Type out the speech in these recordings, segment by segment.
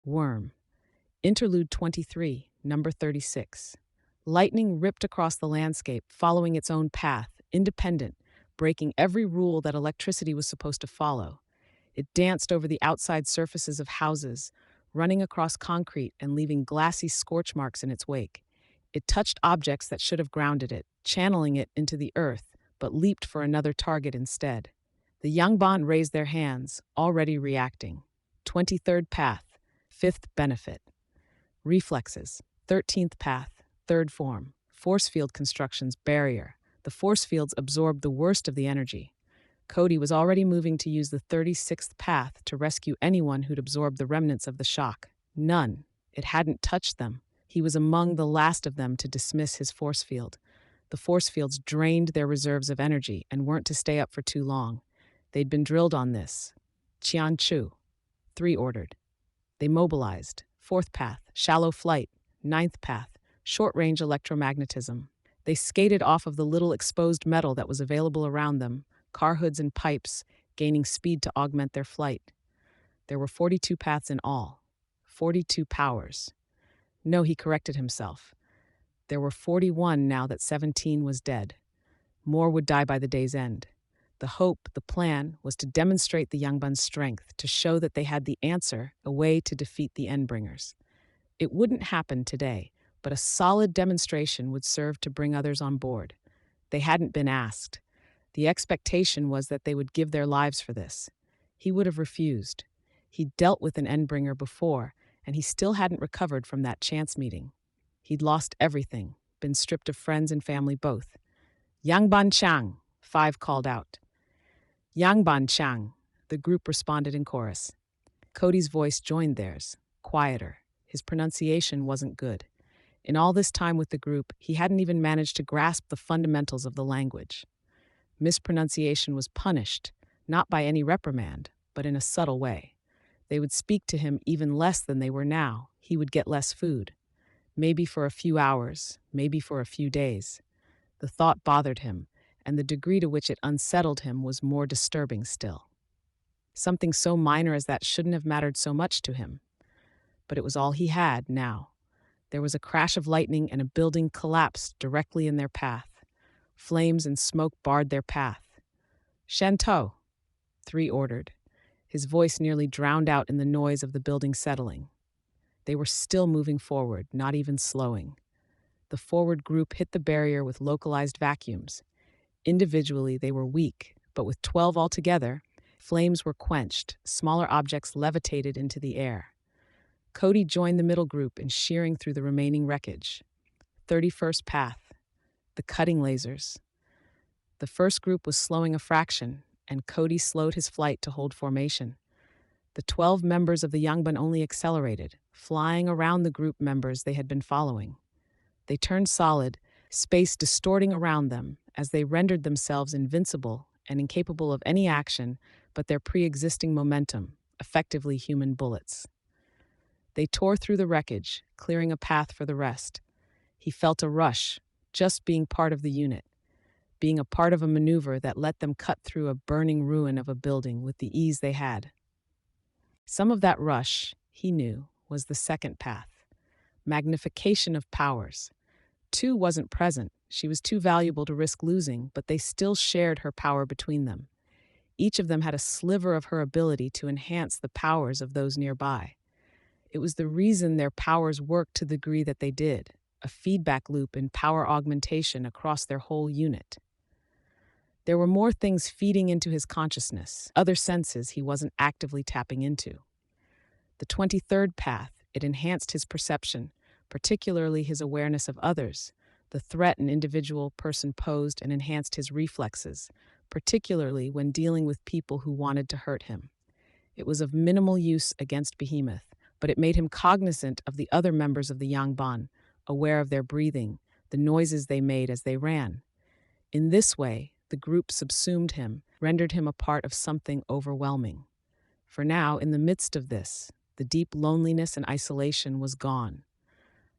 Worm. Interlude 23, number 36. Lightning ripped across the landscape, following its own path, independent, breaking every rule that electricity was supposed to follow. It danced over the outside surfaces of houses, running across concrete and leaving glassy scorch marks in its wake. It touched objects that should have grounded it, channeling it into the earth, but leaped for another target instead. The Yangban raised their hands, already reacting. 23rd path, 5th benefit. Reflexes, 13th path, 3rd form. Force field constructions, barrier. The force fields absorbed the worst of the energy. Cody was already moving to use the 36th path to rescue anyone who'd absorbed the remnants of the shock. None. It hadn't touched them. He was among the last of them to dismiss his force field. The force fields drained their reserves of energy and weren't to stay up for too long. They'd been drilled on this. Qian Chu. 3 ordered. They mobilized. 4th path, shallow flight. 9th path, short-range electromagnetism. They skated off of the little exposed metal that was available around them, car hoods and pipes, gaining speed to augment their flight. There were 42 paths in all. 42 powers. No, he corrected himself. There were 41 now that 17 was dead. More would die by the day's end. The hope, the plan, was to demonstrate the Yangban's strength, to show that they had the answer, a way to defeat the Endbringers. It wouldn't happen today, but a solid demonstration would serve to bring others on board. They hadn't been asked. The expectation was that they would give their lives for this. He would have refused. He'd dealt with an Endbringer before, and he still hadn't recovered from that chance meeting. He'd lost everything, been stripped of friends and family both. Yangban Chang, 5 called out. Yangban Chang, the group responded in chorus. Cody's voice joined theirs, quieter. His pronunciation wasn't good. In all this time with the group, he hadn't even managed to grasp the fundamentals of the language. Mispronunciation was punished, not by any reprimand, but in a subtle way. They would speak to him even less than they were now. He would get less food. Maybe for a few hours, maybe for a few days. The thought bothered him, and the degree to which it unsettled him was more disturbing still. Something so minor as that shouldn't have mattered so much to him. But it was all he had now. There was a crash of lightning and a building collapsed directly in their path. Flames and smoke barred their path. Shantou, 3 ordered. His voice nearly drowned out in the noise of the building settling. They were still moving forward, not even slowing. The forward group hit the barrier with localized vacuums. Individually, they were weak, but with 12 altogether, flames were quenched, smaller objects levitated into the air. Cody joined the middle group in shearing through the remaining wreckage. 31st path, the cutting lasers. The first group was slowing a fraction, and Cody slowed his flight to hold formation. The 12 members of the Yangban only accelerated, flying around the group members they had been following. They turned solid, space distorting around them as they rendered themselves invincible and incapable of any action but their pre-existing momentum, effectively human bullets. They tore through the wreckage, clearing a path for the rest. He felt a rush, just being part of the unit, being a part of a maneuver that let them cut through a burning ruin of a building with the ease they had. Some of that rush, he knew, was the second path. Magnification of powers. 2 wasn't present. She was too valuable to risk losing, but they still shared her power between them. Each of them had a sliver of her ability to enhance the powers of those nearby. It was the reason their powers worked to the degree that they did, a feedback loop in power augmentation across their whole unit. There were more things feeding into his consciousness, other senses he wasn't actively tapping into. The 23rd path, it enhanced his perception, particularly his awareness of others. The threat an individual person posed and enhanced his reflexes, particularly when dealing with people who wanted to hurt him. It was of minimal use against Behemoth, but it made him cognizant of the other members of the Yangban, aware of their breathing, the noises they made as they ran. In this way, the group subsumed him, rendered him a part of something overwhelming. For now, in the midst of this, the deep loneliness and isolation was gone.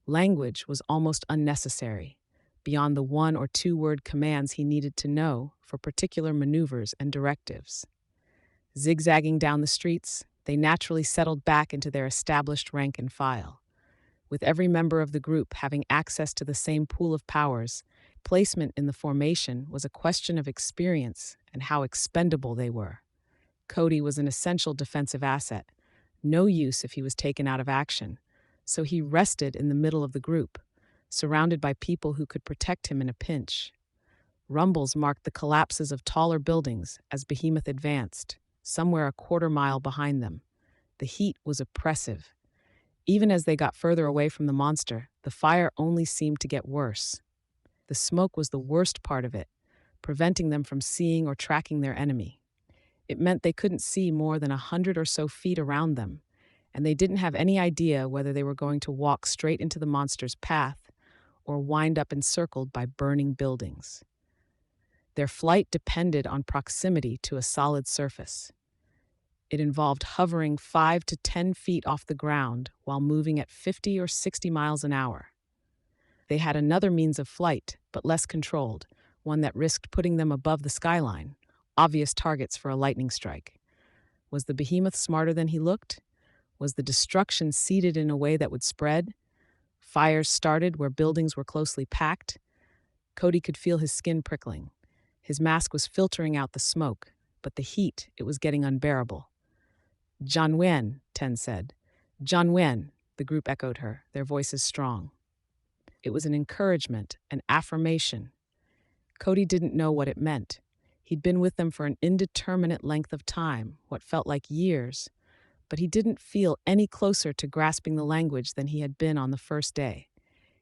Language was almost unnecessary, beyond the 1 or 2 word commands he needed to know for particular maneuvers and directives. Zigzagging down the streets, They naturally settled back into their established rank and file. With every member of the group having access to the same pool of powers, placement in the formation was a question of experience and how expendable they were. Cody was an essential defensive asset, no use if he was taken out of action, so he rested in the middle of the group, surrounded by people who could protect him in a pinch. Rumbles marked the collapses of taller buildings as Behemoth advanced, somewhere a quarter mile behind them. The heat was oppressive. Even as they got further away from the monster, the fire only seemed to get worse. The smoke was the worst part of it, preventing them from seeing or tracking their enemy. It meant they couldn't see more than 100 or so feet around them, and they didn't have any idea whether they were going to walk straight into the monster's path or wind up encircled by burning buildings. Their flight depended on proximity to a solid surface. It involved hovering 5 to 10 feet off the ground while moving at 50 or 60 miles an hour. They had another means of flight, but less controlled, one that risked putting them above the skyline, obvious targets for a lightning strike. Was the behemoth smarter than he looked? Was the destruction seeded in a way that would spread? Fires started where buildings were closely packed. Cody could feel his skin prickling. His mask was filtering out the smoke, but the heat, it was getting unbearable. "John Wen," Ten said. "John Wen," the group echoed her, their voices strong. It was an encouragement, an affirmation. Cody didn't know what it meant. He'd been with them for an indeterminate length of time, what felt like years, but he didn't feel any closer to grasping the language than he had been on the first day.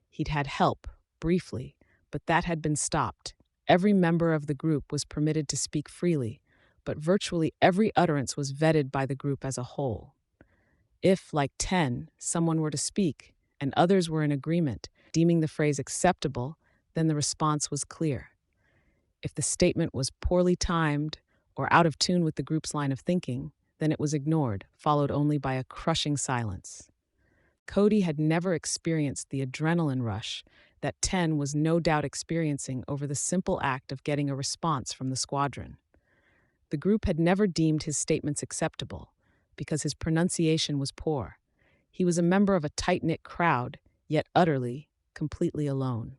He'd had help, briefly, but that had been stopped. Every member of the group was permitted to speak freely, but virtually every utterance was vetted by the group as a whole. If, like 10, someone were to speak, and others were in agreement, deeming the phrase acceptable, then the response was clear. If the statement was poorly timed or out of tune with the group's line of thinking, then it was ignored, followed only by a crushing silence. Cody had never experienced the adrenaline rush that 10 was no doubt experiencing over the simple act of getting a response from the squadron. The group had never deemed his statements acceptable because his pronunciation was poor. He was a member of a tight-knit crowd, yet utterly, completely alone.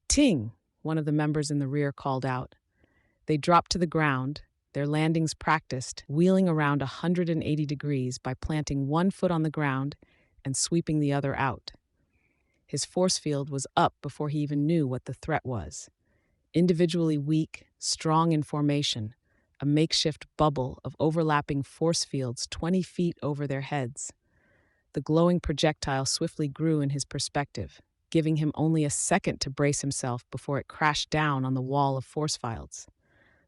"Ting!" one of the members in the rear called out. They dropped to the ground, their landings practiced, wheeling around 180 degrees by planting one foot on the ground and sweeping the other out. His force field was up before he even knew what the threat was. Individually weak, strong in formation, a makeshift bubble of overlapping force fields 20 feet over their heads. The glowing projectile swiftly grew in his perspective, giving him only a second to brace himself before it crashed down on the wall of force fields.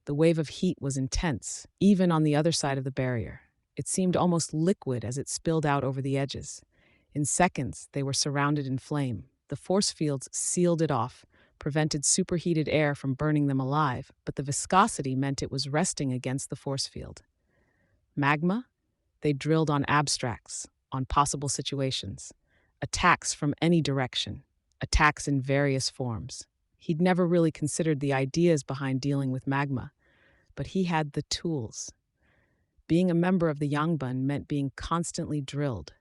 The wave of heat was intense, even on the other side of the barrier. It seemed almost liquid as it spilled out over the edges. In seconds, they were surrounded in flame. The force fields sealed it off, prevented superheated air from burning them alive, but the viscosity meant it was resting against the force field. Magma? They drilled on abstracts, on possible situations. Attacks from any direction. Attacks in various forms. He'd never really considered the ideas behind dealing with magma, but he had the tools. Being a member of the Yangbun meant being constantly drilled.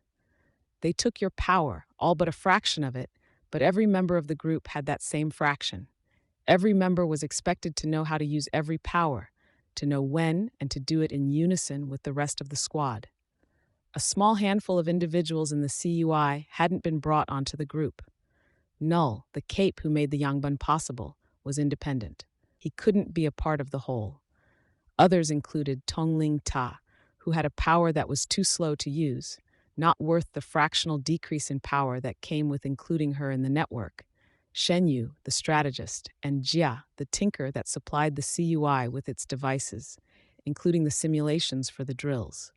They took your power, all but a fraction of it, but every member of the group had that same fraction. Every member was expected to know how to use every power, to know when and to do it in unison with the rest of the squad. A small handful of individuals in the CUI hadn't been brought onto the group. Null, the cape who made the Yangbun possible, was independent. He couldn't be a part of the whole. Others included Tongling Ta, who had a power that was too slow to use, not worth the fractional decrease in power that came with including her in the network. Shenyu, the strategist, and Jia, the tinker that supplied the CUI with its devices, including the simulations for the drills.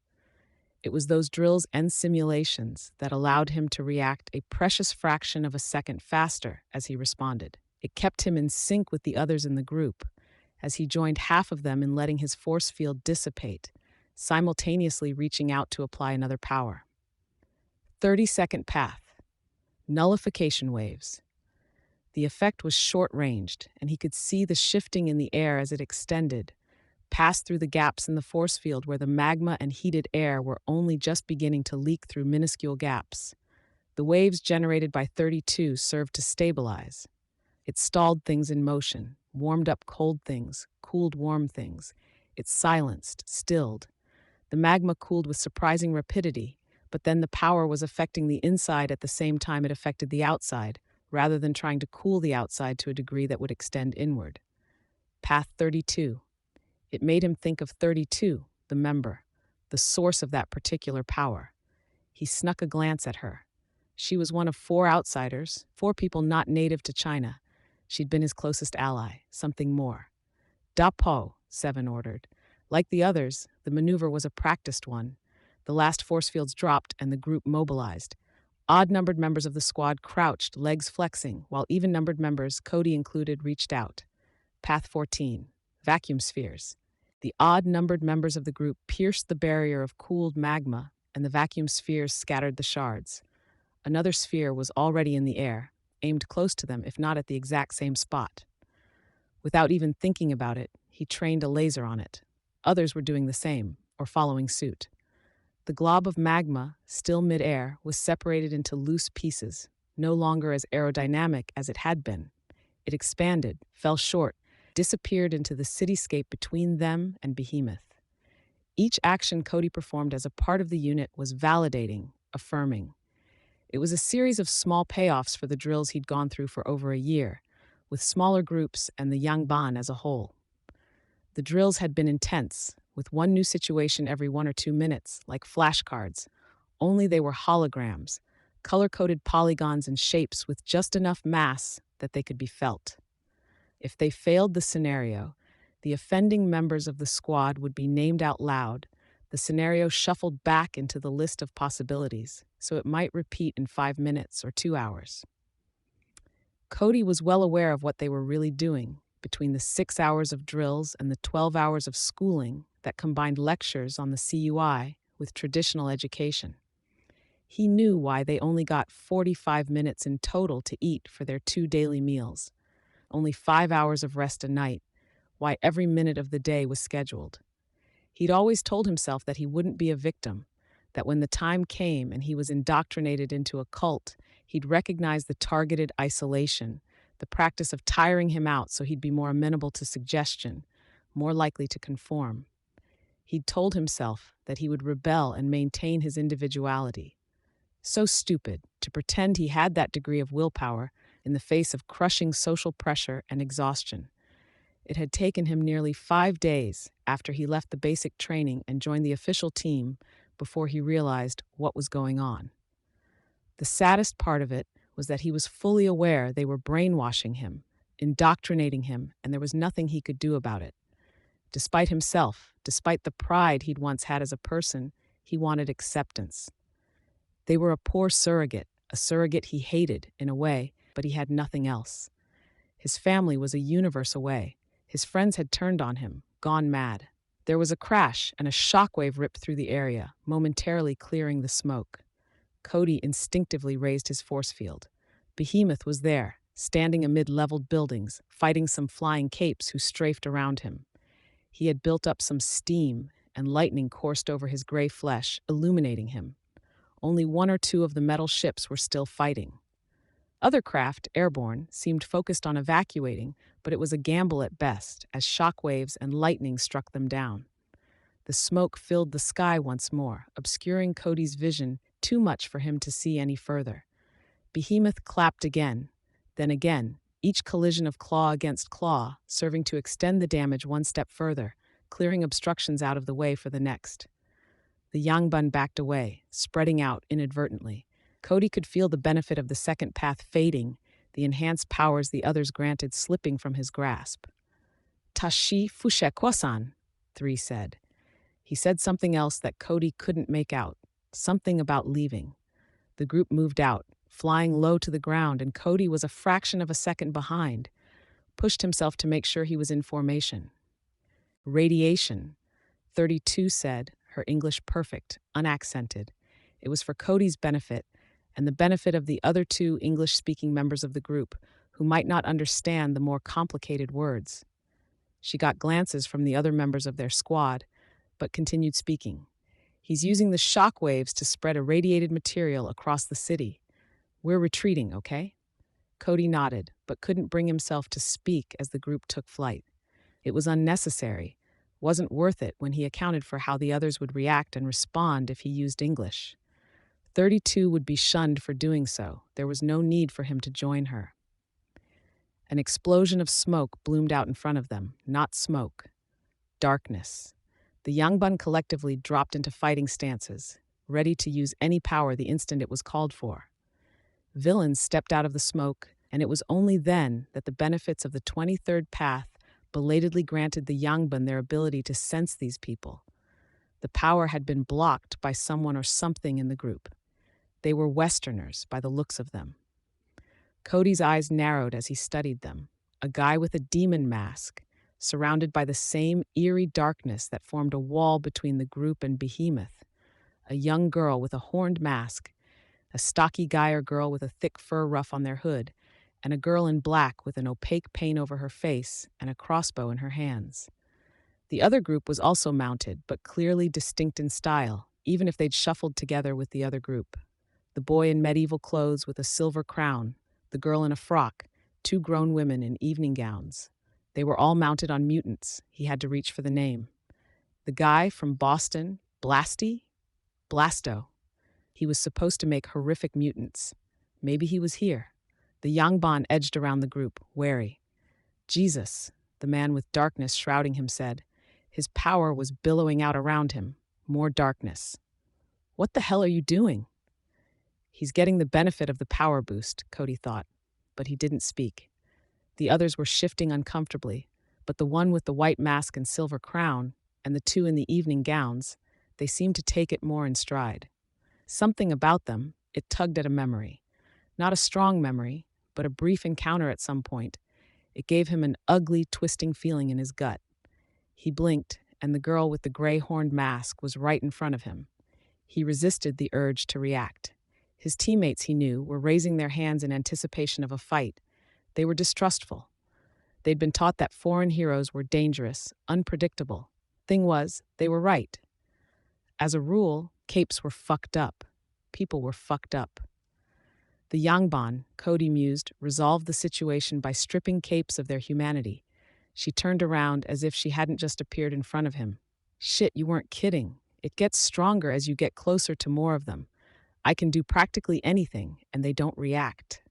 It was those drills and simulations that allowed him to react a precious fraction of a second faster as he responded. It kept him in sync with the others in the group, as he joined half of them in letting his force field dissipate, simultaneously reaching out to apply another power. 30-second path. Nullification waves. The effect was short-ranged, and he could see the shifting in the air as it extended, passed through the gaps in the force field where the magma and heated air were only just beginning to leak through minuscule gaps. The waves generated by 32 served to stabilize. It stalled things in motion, warmed up cold things, cooled warm things. It silenced, stilled. The magma cooled with surprising rapidity, but then the power was affecting the inside at the same time it affected the outside, rather than trying to cool the outside to a degree that would extend inward. Path 32. It made him think of 32, the member, the source of that particular power. He snuck a glance at her. She was one of 4 outsiders, 4 people not native to China. She'd been his closest ally, something more. Da Po, 7 ordered. Like the others, the maneuver was a practiced one. The last force fields dropped and the group mobilized. Odd-numbered members of the squad crouched, legs flexing, while even-numbered members, Cody included, reached out. Path 14. Vacuum spheres. The odd-numbered members of the group pierced the barrier of cooled magma, and the vacuum spheres scattered the shards. Another sphere was already in the air, aimed close to them, if not at the exact same spot. Without even thinking about it, he trained a laser on it. Others were doing the same, or following suit. The glob of magma, still mid-air, was separated into loose pieces, no longer as aerodynamic as it had been. It expanded, fell short, disappeared into the cityscape between them and Behemoth. Each action Cody performed as a part of the unit was validating, affirming. It was a series of small payoffs for the drills he'd gone through for over a year, with smaller groups and the Yangban as a whole. The drills had been intense, with one new situation every 1 or 2 minutes, like flashcards, only they were holograms, color-coded polygons and shapes with just enough mass that they could be felt. If they failed the scenario, the offending members of the squad would be named out loud, the scenario shuffled back into the list of possibilities, so it might repeat in 5 minutes or 2 hours. Cody was well aware of what they were really doing between the 6 hours of drills and the 12 hours of schooling that combined lectures on the CUI with traditional education. He knew why they only got 45 minutes in total to eat for their 2 daily meals, only 5 hours of rest a night, why every minute of the day was scheduled. He'd always told himself that he wouldn't be a victim, that when the time came and he was indoctrinated into a cult, he'd recognize the targeted isolation, the practice of tiring him out so he'd be more amenable to suggestion, more likely to conform. He'd told himself that he would rebel and maintain his individuality. So stupid to pretend he had that degree of willpower in the face of crushing social pressure and exhaustion. It had taken him nearly 5 days after he left the basic training and joined the official team before he realized what was going on. The saddest part of it was that he was fully aware they were brainwashing him, indoctrinating him, and there was nothing he could do about it. Despite himself, despite the pride he'd once had as a person, he wanted acceptance. They were a poor surrogate, a surrogate he hated, in a way, but he had nothing else. His family was a universe away. His friends had turned on him, gone mad. There was a crash, and a shockwave ripped through the area, momentarily clearing the smoke. Cody instinctively raised his force field. Behemoth was there, standing amid leveled buildings, fighting some flying capes who strafed around him. He had built up some steam, and lightning coursed over his gray flesh, illuminating him. Only 1 or 2 of the metal ships were still fighting. Other craft, airborne, seemed focused on evacuating, but it was a gamble at best, as shockwaves and lightning struck them down. The smoke filled the sky once more, obscuring Cody's vision too much for him to see any further. Behemoth clapped again, then again, each collision of claw against claw, serving to extend the damage 1 step further, clearing obstructions out of the way for the next. The Yangban backed away, spreading out inadvertently. Cody could feel the benefit of the second path fading, the enhanced powers the others granted slipping from his grasp. Tashi fushe kwasan, 3 said. He said something else that Cody couldn't make out, something about leaving. The group moved out, flying low to the ground, and Cody was a fraction of a second behind, pushed himself to make sure he was in formation. Radiation, 32 said, her English perfect, unaccented. It was for Cody's benefit, and the benefit of the other 2 English-speaking members of the group, who might not understand the more complicated words. She got glances from the other members of their squad, but continued speaking. He's using the shock waves to spread irradiated material across the city. We're retreating, okay? Cody nodded, but couldn't bring himself to speak as the group took flight. It was unnecessary, wasn't worth it when he accounted for how the others would react and respond if he used English. 32 would be shunned for doing so. There was no need for him to join her. An explosion of smoke bloomed out in front of them, not smoke. Darkness. The Yangbun collectively dropped into fighting stances, ready to use any power the instant it was called for. Villains stepped out of the smoke, and it was only then that the benefits of the 23rd path belatedly granted the Yangbun their ability to sense these people. The power had been blocked by someone or something in the group. They were Westerners, by the looks of them. Cody's eyes narrowed as he studied them. A guy with a demon mask, surrounded by the same eerie darkness that formed a wall between the group and Behemoth. A young girl with a horned mask, a stocky guy or girl with a thick fur ruff on their hood, and a girl in black with an opaque paint over her face and a crossbow in her hands. The other group was also mounted, but clearly distinct in style, even if they'd shuffled together with the other group. The boy in medieval clothes with a silver crown, the girl in a frock, two grown women in evening gowns. They were all mounted on mutants. He had to reach for the name. The guy from Boston, Blasty? Blasto. He was supposed to make horrific mutants. Maybe he was here. The Yangban edged around the group, wary. Jesus, the man with darkness shrouding him said. His power was billowing out around him. More darkness. What the hell are you doing? He's getting the benefit of the power boost, Cody thought, but he didn't speak. The others were shifting uncomfortably, but the one with the white mask and silver crown, and the two in the evening gowns, they seemed to take it more in stride. Something about them, it tugged at a memory. Not a strong memory, but a brief encounter at some point. It gave him an ugly, twisting feeling in his gut. He blinked, and the girl with the gray-horned mask was right in front of him. He resisted the urge to react. His teammates, he knew, were raising their hands in anticipation of a fight. They were distrustful. They'd been taught that foreign heroes were dangerous, unpredictable. Thing was, they were right. As a rule, capes were fucked up. People were fucked up. The Yangban, Cody mused, resolved the situation by stripping capes of their humanity. She turned around as if she hadn't just appeared in front of him. Shit, you weren't kidding. It gets stronger as you get closer to more of them. I can do practically anything, and they don't react.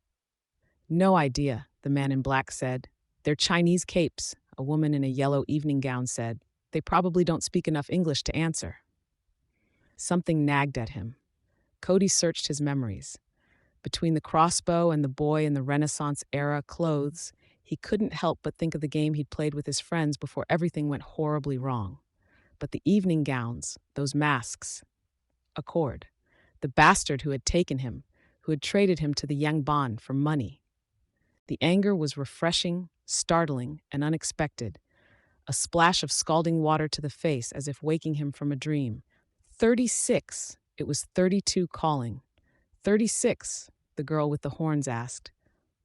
No idea, the man in black said. They're Chinese capes, a woman in a yellow evening gown said. They probably don't speak enough English to answer. Something nagged at him. Cody searched his memories. Between the crossbow and the boy in the Renaissance-era clothes, he couldn't help but think of the game he'd played with his friends before everything went horribly wrong. But the evening gowns, those masks. Accord. The bastard who had taken him, who had traded him to the Yangban for money. The anger was refreshing, startling, and unexpected. A splash of scalding water to the face as if waking him from a dream. 36. It was 32 calling. 36, the girl with the horns asked.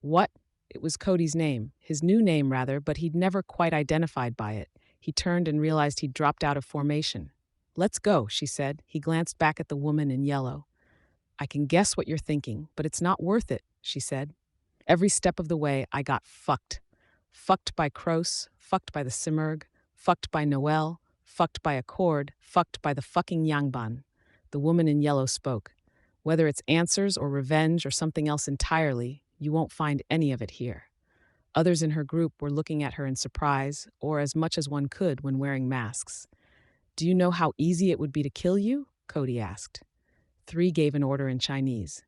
What? It was Cody's name, his new name rather, but he'd never quite identified by it. He turned and realized he'd dropped out of formation. Let's go, she said. He glanced back at the woman in yellow. I can guess what you're thinking, but it's not worth it, she said. Every step of the way, I got fucked. Fucked by Kroos, fucked by the Simurgh, fucked by Noel, fucked by Accord, fucked by the fucking Yangban. The woman in yellow spoke. Whether it's answers or revenge or something else entirely, you won't find any of it here. Others in her group were looking at her in surprise, or as much as one could when wearing masks. Do you know how easy it would be to kill you? Cody asked. 3 gave an order in Chinese.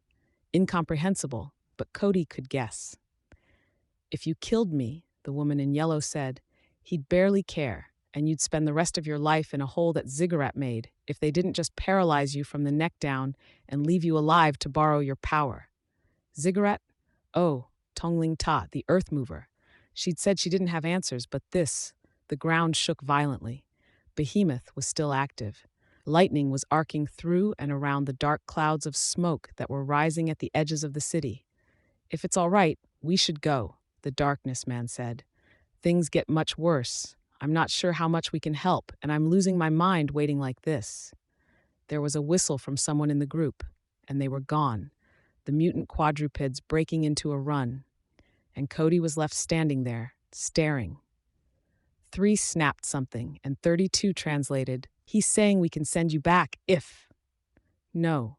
Incomprehensible, but Cody could guess. If you killed me, the woman in yellow said, he'd barely care, and you'd spend the rest of your life in a hole that Ziggurat made if they didn't just paralyze you from the neck down and leave you alive to borrow your power. Ziggurat? Oh, Tongling Ta, the earth mover. She'd said she didn't have answers, but the ground shook violently. Behemoth was still active. Lightning was arcing through and around the dark clouds of smoke that were rising at the edges of the city. If it's all right, we should go, the darkness man said. Things get much worse. I'm not sure how much we can help, and I'm losing my mind waiting like this. There was a whistle from someone in the group, and they were gone, the mutant quadrupeds breaking into a run, and Cody was left standing there, staring. 3 snapped something, and 32 translated, "He's saying we can send you back if." "No,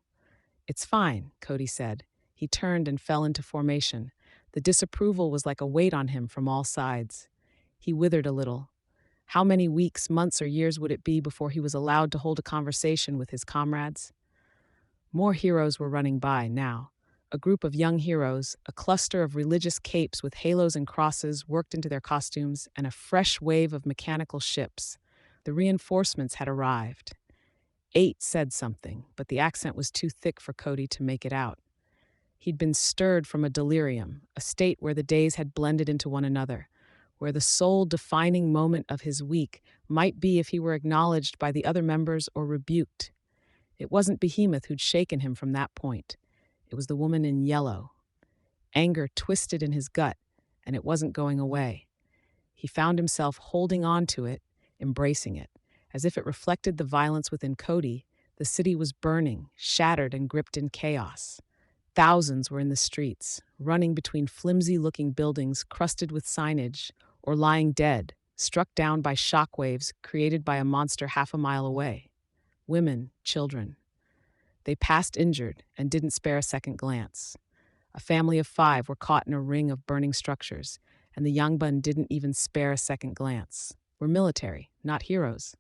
it's fine," Cody said. He turned and fell into formation. The disapproval was like a weight on him from all sides. He withered a little. How many weeks, months, or years would it be before he was allowed to hold a conversation with his comrades? More heroes were running by now. A group of young heroes, a cluster of religious capes with halos and crosses worked into their costumes, and a fresh wave of mechanical ships. The reinforcements had arrived. 8 said something, but the accent was too thick for Cody to make it out. He'd been stirred from a delirium, a state where the days had blended into one another, where the sole defining moment of his week might be if he were acknowledged by the other members or rebuked. It wasn't Behemoth who'd shaken him from that point. It was the woman in yellow. Anger twisted in his gut, and it wasn't going away. He found himself holding on to it, embracing it. As if it reflected the violence within Cody, the city was burning, shattered and gripped in chaos. Thousands were in the streets, running between flimsy-looking buildings crusted with signage, or lying dead, struck down by shockwaves created by a monster half a mile away. Women, children. They passed injured and didn't spare a second glance. A family of 5 were caught in a ring of burning structures, and the Yangbun didn't even spare a second glance. We're military, not heroes.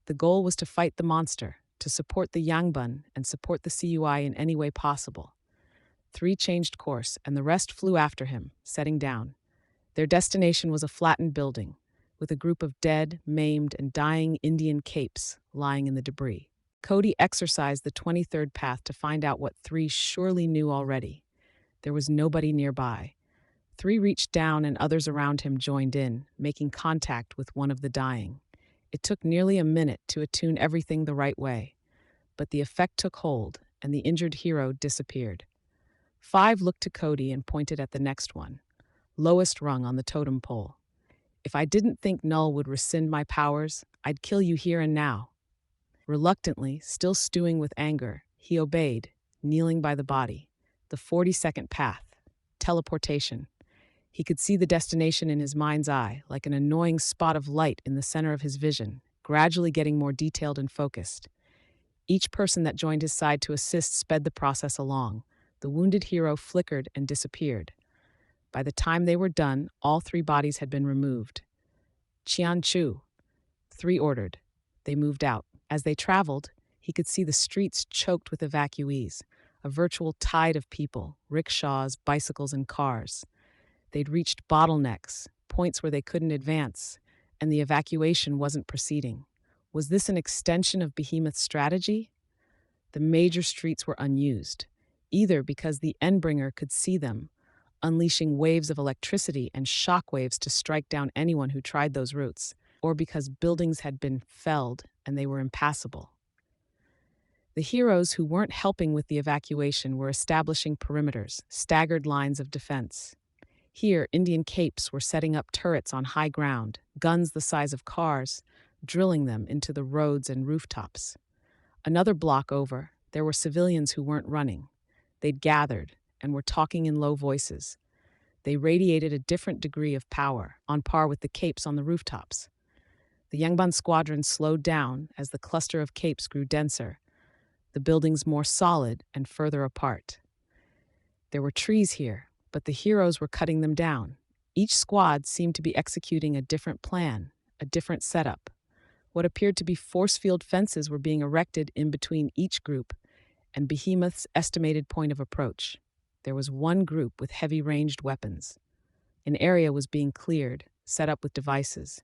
The goal was to fight the monster, to support the Yangbun and support the CUI in any way possible. 3 changed course, and the rest flew after him, setting down. Their destination was a flattened building, with a group of dead, maimed, and dying Indian capes lying in the debris. Cody exercised the 23rd path to find out what 3 surely knew already. There was nobody nearby. 3 reached down and others around him joined in, making contact with one of the dying. It took nearly a minute to attune everything the right way, but the effect took hold, and the injured hero disappeared. 5 looked to Cody and pointed at the next one, lowest rung on the totem pole. "If I didn't think Null would rescind my powers, I'd kill you here and now." Reluctantly, still stewing with anger, he obeyed, kneeling by the body. The 42nd path. Teleportation. He could see the destination in his mind's eye, like an annoying spot of light in the center of his vision, gradually getting more detailed and focused. Each person that joined his side to assist sped the process along. The wounded hero flickered and disappeared. By the time they were done, all 3 bodies had been removed. "Qian Chu," 3 ordered. They moved out. As they traveled, he could see the streets choked with evacuees, a virtual tide of people, rickshaws, bicycles, and cars. They'd reached bottlenecks, points where they couldn't advance, and the evacuation wasn't proceeding. Was this an extension of Behemoth's strategy? The major streets were unused, either because the Endbringer could see them, unleashing waves of electricity and shockwaves to strike down anyone who tried those routes, or because buildings had been felled and they were impassable. The heroes who weren't helping with the evacuation were establishing perimeters, staggered lines of defense. Here, Indian capes were setting up turrets on high ground, guns the size of cars, drilling them into the roads and rooftops. Another block over, there were civilians who weren't running. They'd gathered and were talking in low voices. They radiated a different degree of power, on par with the capes on the rooftops. The Yangban squadron slowed down as the cluster of capes grew denser, the buildings more solid and further apart. There were trees here, but the heroes were cutting them down. Each squad seemed to be executing a different plan, a different setup. What appeared to be force field fences were being erected in between each group and Behemoth's estimated point of approach. There was one group with heavy ranged weapons. An area was being cleared, set up with devices.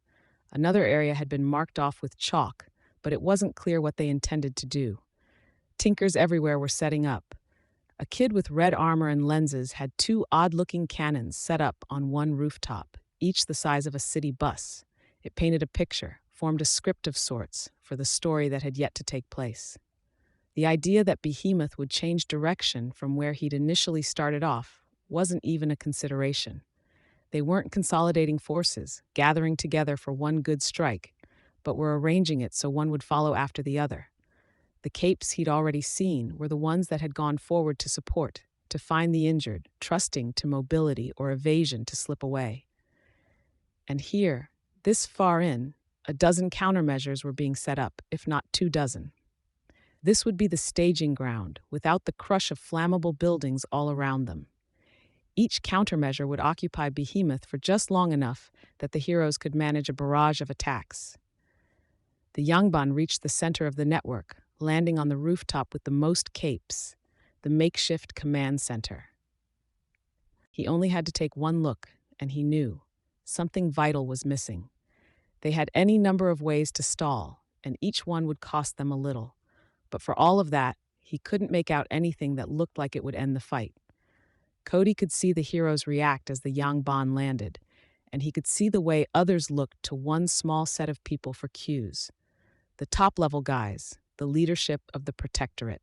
Another area had been marked off with chalk, but it wasn't clear what they intended to do. Tinkers everywhere were setting up. A kid with red armor and lenses had 2 odd-looking cannons set up on one rooftop, each the size of a city bus. It painted a picture, formed a script of sorts, for the story that had yet to take place. The idea that Behemoth would change direction from where he'd initially started off wasn't even a consideration. They weren't consolidating forces, gathering together for one good strike, but were arranging it so one would follow after the other. The capes he'd already seen were the ones that had gone forward to support, to find the injured, trusting to mobility or evasion to slip away. And here, this far in, a dozen countermeasures were being set up, if not 2 dozen. This would be the staging ground, without the crush of flammable buildings all around them. Each countermeasure would occupy Behemoth for just long enough that the heroes could manage a barrage of attacks. The Yangban reached the center of the network, landing on the rooftop with the most capes, the makeshift command center. He only had to take one look, and he knew something vital was missing. They had any number of ways to stall, and each one would cost them a little. But for all of that, he couldn't make out anything that looked like it would end the fight. Cody could see the heroes react as the Yangban landed, and he could see the way others looked to one small set of people for cues. The top-level guys, the leadership of the Protectorate.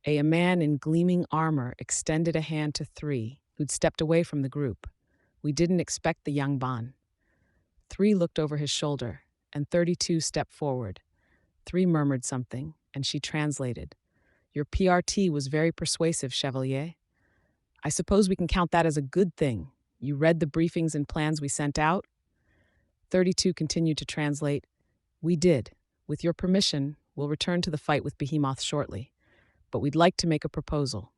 A man in gleaming armor extended a hand to 3, who'd stepped away from the group. We didn't expect the Yangban. 3 looked over his shoulder, and 32 stepped forward. 3 murmured something, and she translated. Your PRT was very persuasive, Chevalier. I suppose we can count that as a good thing. You read the briefings and plans we sent out? 32 continued to translate. We did. With your permission, we'll return to the fight with Behemoth shortly. But we'd like to make a proposal.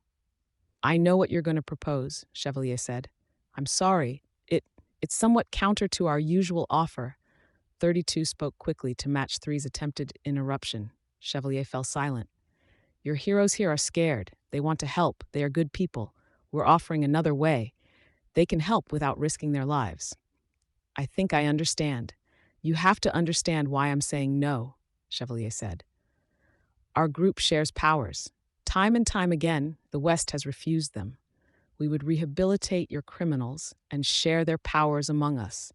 I know what you're going to propose, Chevalier said. I'm sorry. It's somewhat counter to our usual offer. 32 spoke quickly to match 3's attempted interruption. Chevalier fell silent. Your heroes here are scared. They want to help. They are good people. We're offering another way. They can help without risking their lives. I think I understand. You have to understand why I'm saying no, Chevalier said. Our group shares powers. Time and time again, the West has refused them. We would rehabilitate your criminals and share their powers among us.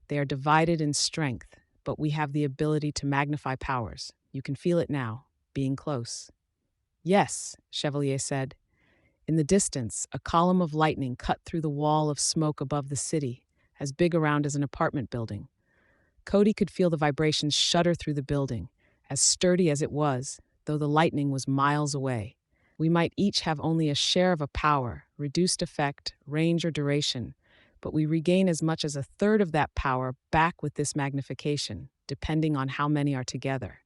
They are divided in strength, but we have the ability to magnify powers. You can feel it now, being close. Yes, Chevalier said. In the distance, a column of lightning cut through the wall of smoke above the city, as big around as an apartment building. Cody could feel the vibrations shudder through the building, as sturdy as it was, though the lightning was miles away. We might each have only a share of a power, reduced effect, range, or duration, but we regain as much as a third of that power back with this magnification, depending on how many are together.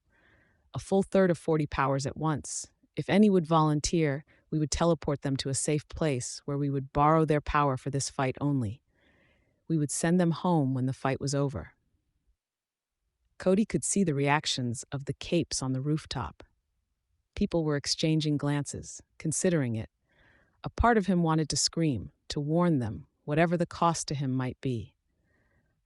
A full third of 40 powers at once. If any would volunteer, we would teleport them to a safe place where we would borrow their power for this fight only. We would send them home when the fight was over. Cody could see the reactions of the capes on the rooftop. People were exchanging glances, considering it. A part of him wanted to scream, to warn them, whatever the cost to him might be.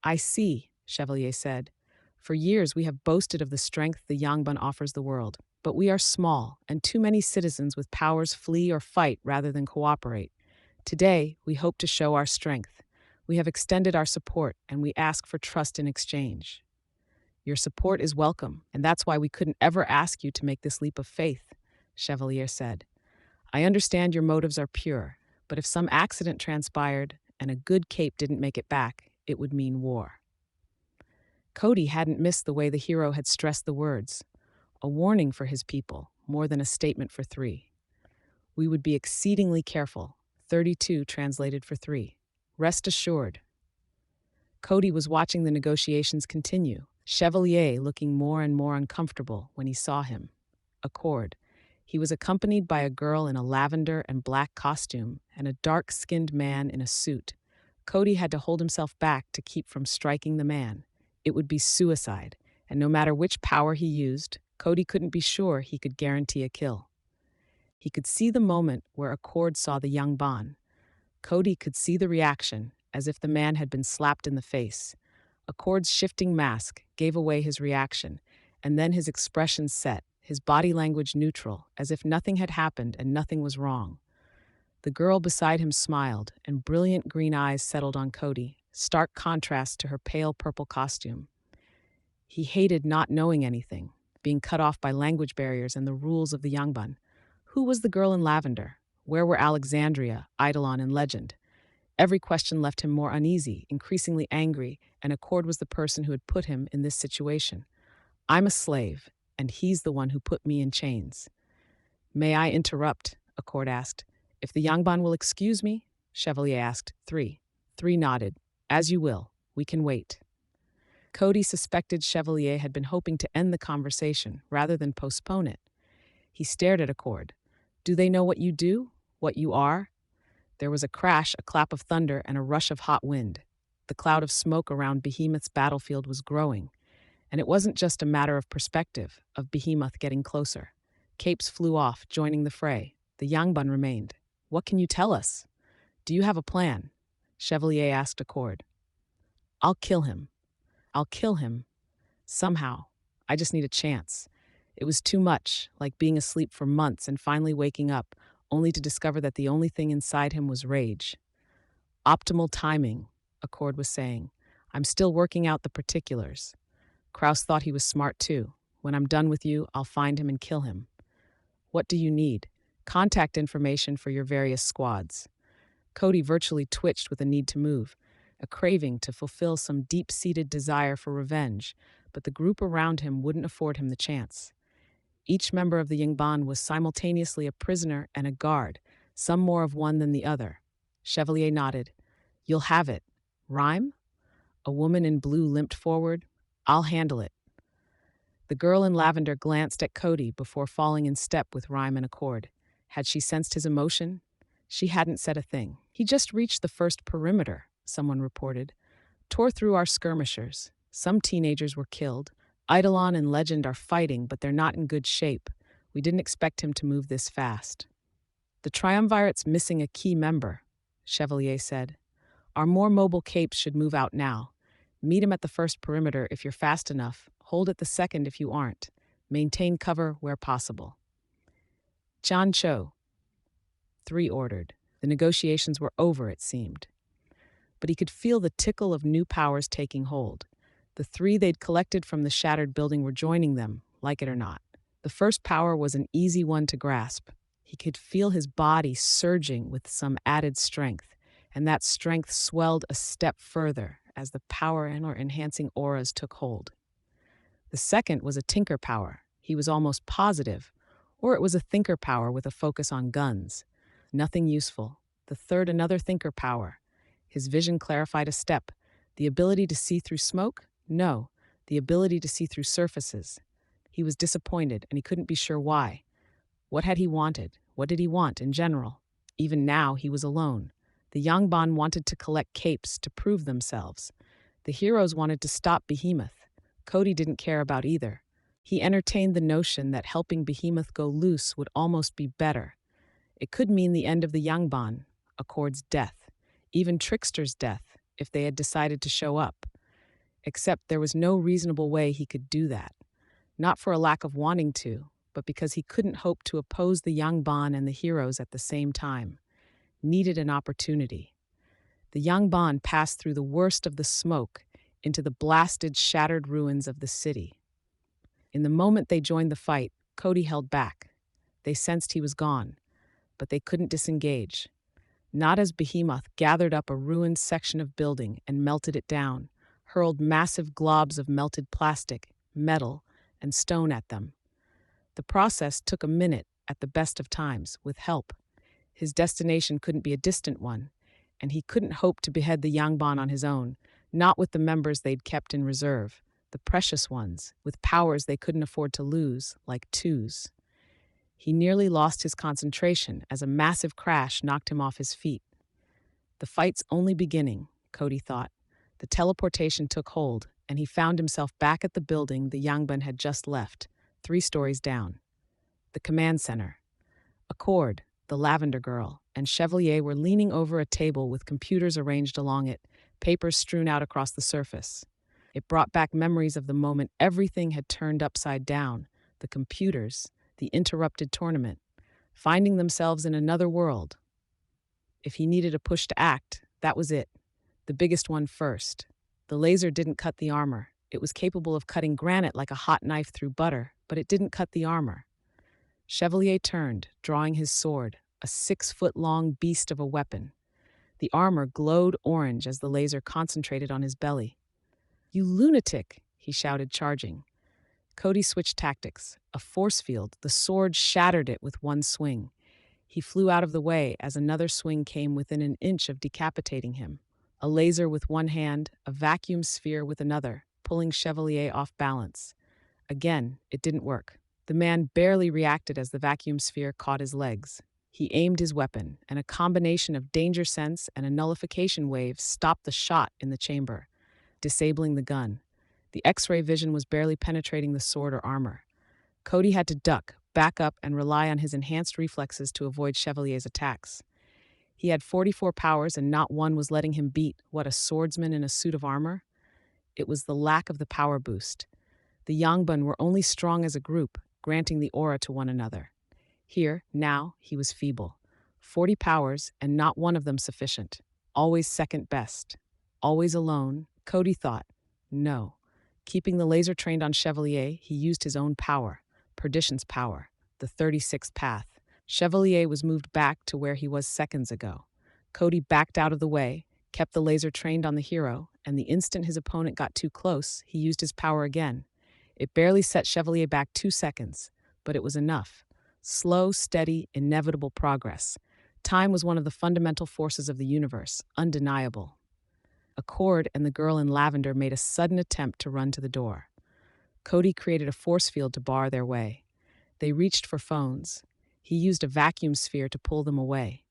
I see, Chevalier said. For years we have boasted of the strength the Yangban offers the world, but we are small, and too many citizens with powers flee or fight rather than cooperate. Today, we hope to show our strength. We have extended our support, and we ask for trust in exchange. Your support is welcome, and that's why we couldn't ever ask you to make this leap of faith, Chevalier said. I understand your motives are pure, but if some accident transpired and a good cape didn't make it back, it would mean war. Cody hadn't missed the way the hero had stressed the words. A warning for his people, more than a statement for 3. We would be exceedingly careful. 32 translated for 3. Rest assured. Cody was watching the negotiations continue, Chevalier looking more and more uncomfortable when he saw him. Accord. He was accompanied by a girl in a lavender and black costume and a dark-skinned man in a suit. Cody had to hold himself back to keep from striking the man. It would be suicide, and no matter which power he used, Cody couldn't be sure he could guarantee a kill. He could see the moment where Accord saw the Yangban. Cody could see the reaction, as if the man had been slapped in the face. Accord's shifting mask gave away his reaction, and then his expression set, his body language neutral, as if nothing had happened and nothing was wrong. The girl beside him smiled, and brilliant green eyes settled on Cody, stark contrast to her pale purple costume. He hated not knowing anything, being cut off by language barriers and the rules of the Yangban. Who was the girl in lavender? Where were Alexandria, Eidolon, and Legend? Every question left him more uneasy, increasingly angry, and Accord was the person who had put him in this situation. I'm a slave, and he's the one who put me in chains. May I interrupt? Accord asked. If the Yangban will excuse me? Chevalier asked. Three nodded. As you will. We can wait. Cody suspected Chevalier had been hoping to end the conversation rather than postpone it. He stared at Accord. Do they know what you do? What you are? There was a crash, a clap of thunder, and a rush of hot wind. The cloud of smoke around Behemoth's battlefield was growing. And it wasn't just a matter of perspective, of Behemoth getting closer. Capes flew off, joining the fray. The Yangban remained. What can you tell us? Do you have a plan? Chevalier asked Accord. I'll kill him. I'll kill him. Somehow. I just need a chance. It was too much, like being asleep for months and finally waking up, only to discover that the only thing inside him was rage. Optimal timing, Accord was saying. I'm still working out the particulars. Kraus thought he was smart too. When I'm done with you, I'll find him and kill him. What do you need? Contact information for your various squads. Cody virtually twitched with a need to move, a craving to fulfill some deep-seated desire for revenge, but the group around him wouldn't afford him the chance. Each member of the Yangban was simultaneously a prisoner and a guard, some more of one than the other. Chevalier nodded. You'll have it. Rhyme? A woman in blue limped forward. I'll handle it. The girl in lavender glanced at Cody before falling in step with Rhyme and Accord. Had she sensed his emotion? She hadn't said a thing. He just reached the first perimeter, someone reported. Tore through our skirmishers. Some teenagers were killed. Eidolon and Legend are fighting, but they're not in good shape. We didn't expect him to move this fast. The Triumvirate's missing a key member, Chevalier said. Our more mobile capes should move out now. Meet him at the first perimeter if you're fast enough. Hold at the second if you aren't. Maintain cover where possible. John Cho. 3 ordered. The negotiations were over, it seemed. But he could feel the tickle of new powers taking hold. The 3 they'd collected from the shattered building were joining them, like it or not. The first power was an easy one to grasp. He could feel his body surging with some added strength, and that strength swelled a step further as the power and or enhancing auras took hold. The second was a tinker power, he was almost positive, or it was a thinker power with a focus on guns. Nothing useful. The third, another thinker power. His vision clarified a step. The ability to see through smoke? No, the ability to see through surfaces. He was disappointed, and he couldn't be sure why. What had he wanted? What did he want in general? Even now, he was alone. The Yangban wanted to collect capes to prove themselves. The heroes wanted to stop Behemoth. Cody didn't care about either. He entertained the notion that helping Behemoth go loose would almost be better. It could mean the end of the Yangban, Accord's death, even Trickster's death, if they had decided to show up. Except there was no reasonable way he could do that. Not for a lack of wanting to, but because he couldn't hope to oppose the Yangban and the heroes at the same time. Needed an opportunity. The Yangban passed through the worst of the smoke into the blasted, shattered ruins of the city. In the moment they joined the fight, Cody held back. They sensed he was gone, but they couldn't disengage. Not as Behemoth gathered up a ruined section of building and melted it down, hurled massive globs of melted plastic, metal, and stone at them. The process took a minute at the best of times, with help. His destination couldn't be a distant one, and he couldn't hope to behead the Yangban on his own, not with the members they'd kept in reserve, the precious ones, with powers they couldn't afford to lose, like twos. He nearly lost his concentration as a massive crash knocked him off his feet. The fight's only beginning, Cody thought. The teleportation took hold, and he found himself back at the building the Yangban had just left, 3 stories down. The command center. Accord, the lavender girl, and Chevalier were leaning over a table with computers arranged along it, papers strewn out across the surface. It brought back memories of the moment everything had turned upside down, the computers, the interrupted tournament, finding themselves in another world. If he needed a push to act, that was it. The biggest one first. The laser didn't cut the armor. It was capable of cutting granite like a hot knife through butter, but it didn't cut the armor. Chevalier turned, drawing his sword, a 6-foot-long beast of a weapon. The armor glowed orange as the laser concentrated on his belly. "You lunatic!" he shouted, charging. Cody switched tactics. A force field, the sword shattered it with one swing. He flew out of the way as another swing came within an inch of decapitating him. A laser with one hand, a vacuum sphere with another, pulling Chevalier off balance. Again, it didn't work. The man barely reacted as the vacuum sphere caught his legs. He aimed his weapon, and a combination of danger sense and a nullification wave stopped the shot in the chamber, disabling the gun. The X-ray vision was barely penetrating the sword or armor. Cody had to duck, back up, and rely on his enhanced reflexes to avoid Chevalier's attacks. He had 44 powers, and not one was letting him beat, what, a swordsman in a suit of armor? It was the lack of the power boost. The Yangban were only strong as a group, granting the aura to one another. Here, now, he was feeble. 40 powers, and not one of them sufficient. Always second best. Always alone, Cody thought. No. Keeping the laser trained on Chevalier, he used his own power. Perdition's power. The 36th path. Chevalier was moved back to where he was seconds ago. Cody backed out of the way, kept the laser trained on the hero, and the instant his opponent got too close, he used his power again. It barely set Chevalier back 2 seconds, but it was enough. Slow, steady, inevitable progress. Time was one of the fundamental forces of the universe, undeniable. Accord and the girl in lavender made a sudden attempt to run to the door. Cody created a force field to bar their way. They reached for phones. He used a vacuum sphere to pull them away.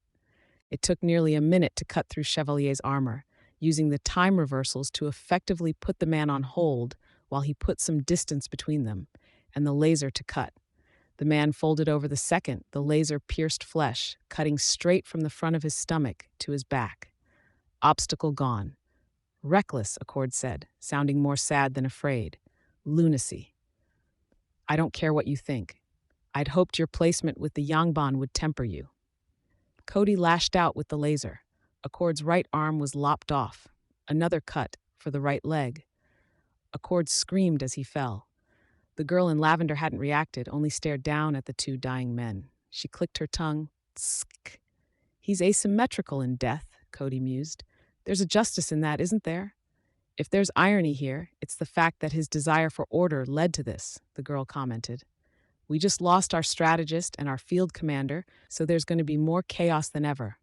It took nearly a minute to cut through Chevalier's armor, using the time reversals to effectively put the man on hold while he put some distance between them, and the laser to cut. The man folded over the second the laser pierced flesh, cutting straight from the front of his stomach to his back. Obstacle gone. Reckless, Accord said, sounding more sad than afraid. Lunacy. I don't care what you think. I'd hoped your placement with the Yangban would temper you. Cody lashed out with the laser. Accord's right arm was lopped off. Another cut for the right leg. Accord screamed as he fell. The girl in lavender hadn't reacted, only stared down at the 2 dying men. She clicked her tongue. Tsk. He's asymmetrical in death, Cody mused. There's a justice in that, isn't there? If there's irony here, it's the fact that his desire for order led to this, the girl commented. We just lost our strategist and our field commander, so there's going to be more chaos than ever.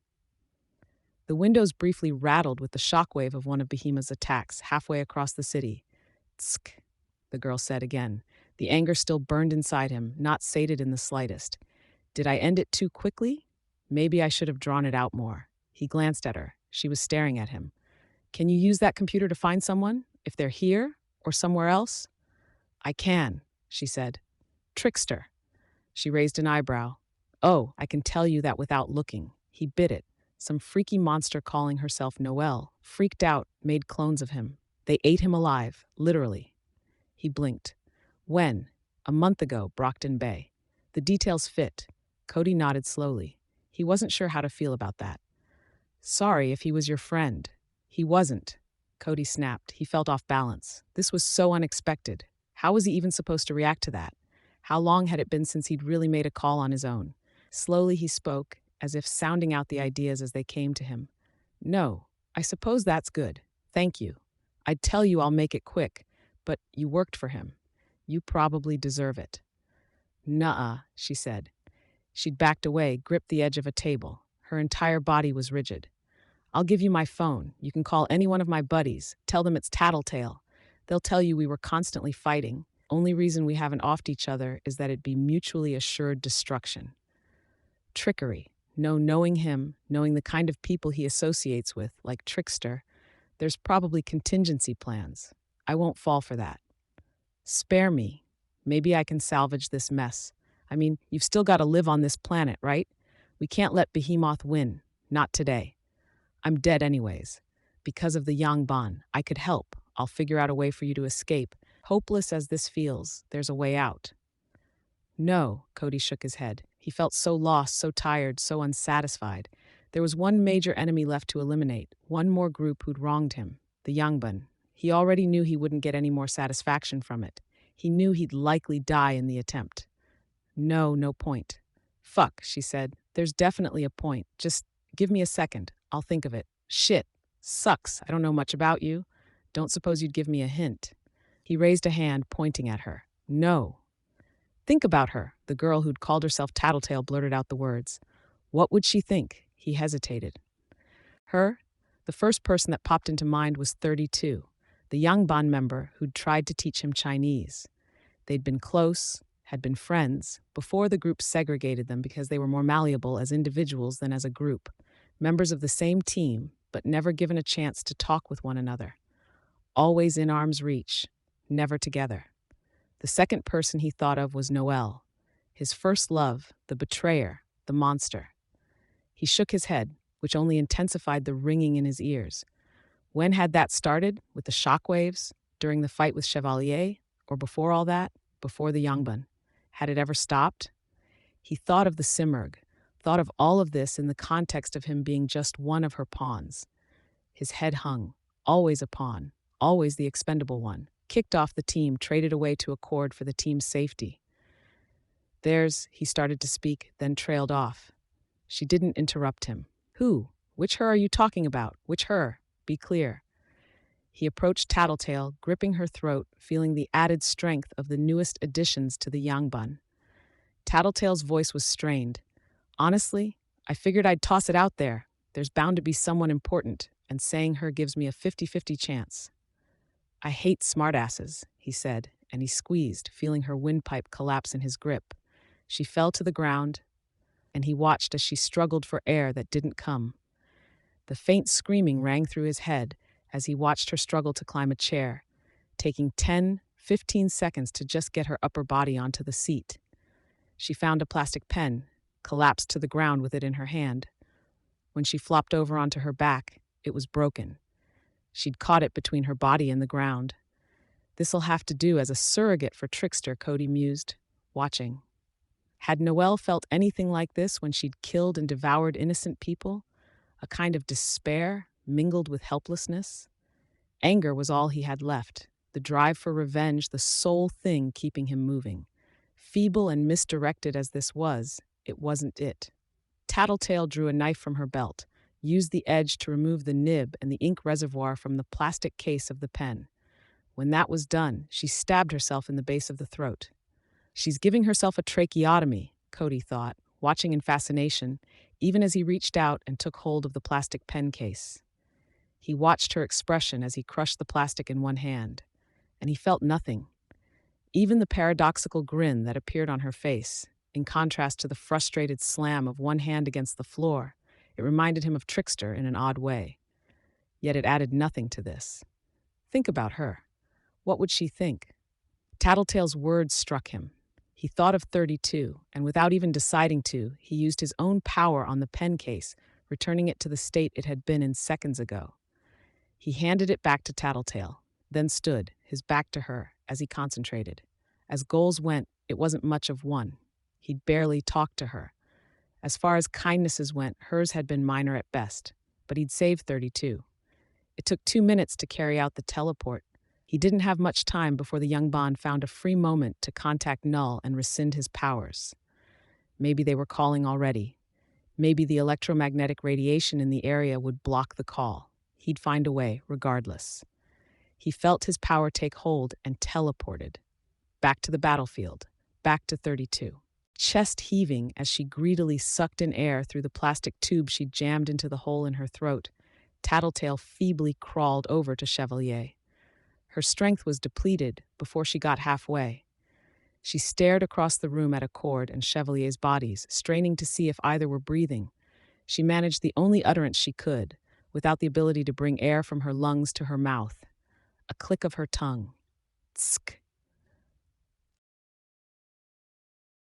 The windows briefly rattled with the shockwave of one of Behemoth's attacks halfway across the city. Tsk, the girl said again. The anger still burned inside him, not sated in the slightest. Did I end it too quickly? Maybe I should have drawn it out more. He glanced at her. She was staring at him. Can you use that computer to find someone? If they're here or somewhere else? I can, she said. Trickster. She raised an eyebrow. Oh, I can tell you that without looking. He bit it. Some freaky monster calling herself Noelle, freaked out, made clones of him. They ate him alive, literally. He blinked. When? A month ago, Brockton Bay. The details fit. Cody nodded slowly. He wasn't sure how to feel about that. Sorry if he was your friend. He wasn't. Cody snapped. He felt off balance. This was so unexpected. How was he even supposed to react to that? How long had it been since he'd really made a call on his own? Slowly he spoke, as if sounding out the ideas as they came to him. No, I suppose that's good. Thank you. I'd tell you I'll make it quick, but you worked for him. You probably deserve it. Nuh-uh, she said. She'd backed away, gripped the edge of a table. Her entire body was rigid. I'll give you my phone. You can call any one of my buddies. Tell them it's Tattletale. They'll tell you we were constantly fighting. Only reason we haven't offed each other is that it'd be mutually assured destruction. Trickery. No, knowing him, knowing the kind of people he associates with, like Trickster, there's probably contingency plans. I won't fall for that. Spare me. Maybe I can salvage this mess. I mean, you've still got to live on this planet, right? We can't let Behemoth win. Not today. I'm dead anyways. Because of the Yangban, I could help. I'll figure out a way for you to escape. Hopeless as this feels, there's a way out. No, Cody shook his head. He felt so lost, so tired, so unsatisfied. There was one major enemy left to eliminate, one more group who'd wronged him, the Yangban. He already knew he wouldn't get any more satisfaction from it. He knew he'd likely die in the attempt. No point. Fuck, she said. There's definitely a point. Just give me a second. I'll think of it. Shit. Sucks. I don't know much about you. Don't suppose you'd give me a hint. He raised a hand, pointing at her. No. Think about her. The girl who'd called herself Tattletale blurted out the words. What would she think? He hesitated. Her? The first person that popped into mind was 32, the Yangban member who'd tried to teach him Chinese. They'd been close, had been friends, before the group segregated them because they were more malleable as individuals than as a group, members of the same team, but never given a chance to talk with one another. Always in arm's reach, never together. The second person he thought of was Noel, his first love, the betrayer, the monster. He shook his head, which only intensified the ringing in his ears. When had that started? With the shockwaves? During the fight with Chevalier? Or before all that? Before the Yangban? Had it ever stopped? He thought of the Simurgh, thought of all of this in the context of him being just one of her pawns. His head hung, always a pawn, always the expendable one, kicked off the team, traded away to Accord for the team's safety. He started to speak, then trailed off. She didn't interrupt him. Who? Which her are you talking about? Which her? Be clear. He approached Tattletale, gripping her throat, feeling the added strength of the newest additions to the Yangban. Tattletale's voice was strained. Honestly, I figured I'd toss it out there. There's bound to be someone important, and saying her gives me a 50-50 chance. I hate smartasses, he said, and he squeezed, feeling her windpipe collapse in his grip. She fell to the ground, and he watched as she struggled for air that didn't come. The faint screaming rang through his head as he watched her struggle to climb a chair, taking 10-15 seconds to just get her upper body onto the seat. She found a plastic pen, collapsed to the ground with it in her hand. When she flopped over onto her back, it was broken. She'd caught it between her body and the ground. This'll have to do as a surrogate for Trickster, Cody mused, watching. Had Noelle felt anything like this when she'd killed and devoured innocent people? A kind of despair mingled with helplessness? Anger was all he had left, the drive for revenge, the sole thing keeping him moving. Feeble and misdirected as this was, it wasn't it. Tattletale drew a knife from her belt, used the edge to remove the nib and the ink reservoir from the plastic case of the pen. When that was done, she stabbed herself in the base of the throat. She's giving herself a tracheotomy, Cody thought, watching in fascination, even as he reached out and took hold of the plastic pen case. He watched her expression as he crushed the plastic in one hand, and he felt nothing. Even the paradoxical grin that appeared on her face, in contrast to the frustrated slam of one hand against the floor, it reminded him of Trickster in an odd way. Yet it added nothing to this. Think about her. What would she think? Tattletale's words struck him. He thought of 32, and without even deciding to, he used his own power on the pen case, returning it to the state it had been in seconds ago. He handed it back to Tattletale, then stood, his back to her, as he concentrated. As goals went, it wasn't much of one. He'd barely talked to her. As far as kindnesses went, hers had been minor at best, but he'd saved 32. It took 2 minutes to carry out the teleport. He didn't have much time before the young Bond found a free moment to contact Null and rescind his powers. Maybe they were calling already. Maybe the electromagnetic radiation in the area would block the call. He'd find a way, regardless. He felt his power take hold and teleported. Back to the battlefield. Back to 32. Chest heaving as she greedily sucked in air through the plastic tube she'd jammed into the hole in her throat, Tattletale feebly crawled over to Chevalier. Her strength was depleted before she got halfway. She stared across the room at Accord and Chevalier's bodies, straining to see if either were breathing. She managed the only utterance she could, without the ability to bring air from her lungs to her mouth. A click of her tongue. Tsk.